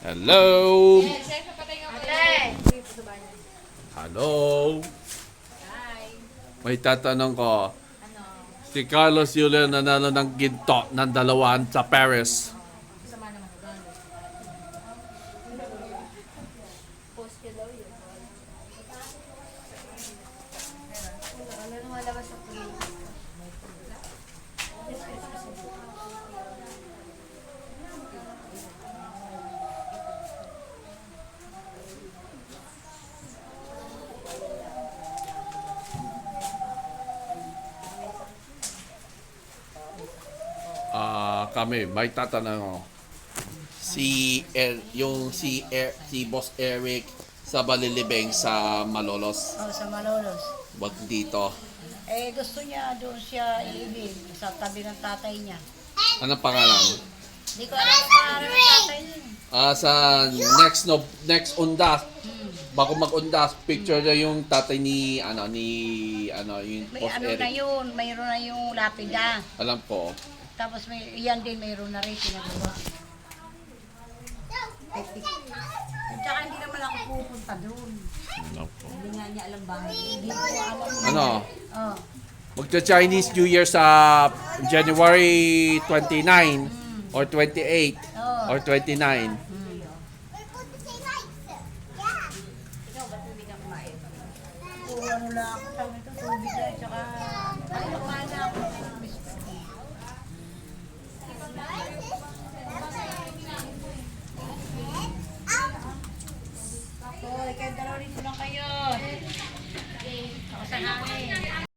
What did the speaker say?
Hello? Ate! Hello? May tatanong ko. Si Carlos Julian nanalo ng ginto ng 2 sa Paris. Sama naman doon. Post ka daw yun. Wala nang malabas sa kulit. Kami, may tatanong ko. Si Boss Eric sa Balilibeng sa Malolos. Oh, sa Malolos. Wag dito. Gusto niya doon siya iibig sa tabi ng tatay niya. Anong pangalan? Hindi ko alam kung paano ng tatay niya. Sa next undas. Bago mag-undas, picture niya yung tatay ni yung May Boss ano Eric. na yun, mayroon na yung lapida. Alam ko. Tapos yan din mayroon na rin pinagawa. At saka hindi naman ako pupunta doon. Ano po? Hindi nga niya alam bahay. Hindi ko alam. Ano? Oh. Magcha-Chinese New Year sa January 29 or 28 or 29. Kung ano lang ako, sabi ito, tubig na, tsaka ay, kumain na ako ng biscuit. Hoy, kayo dalawa dito lang kayo.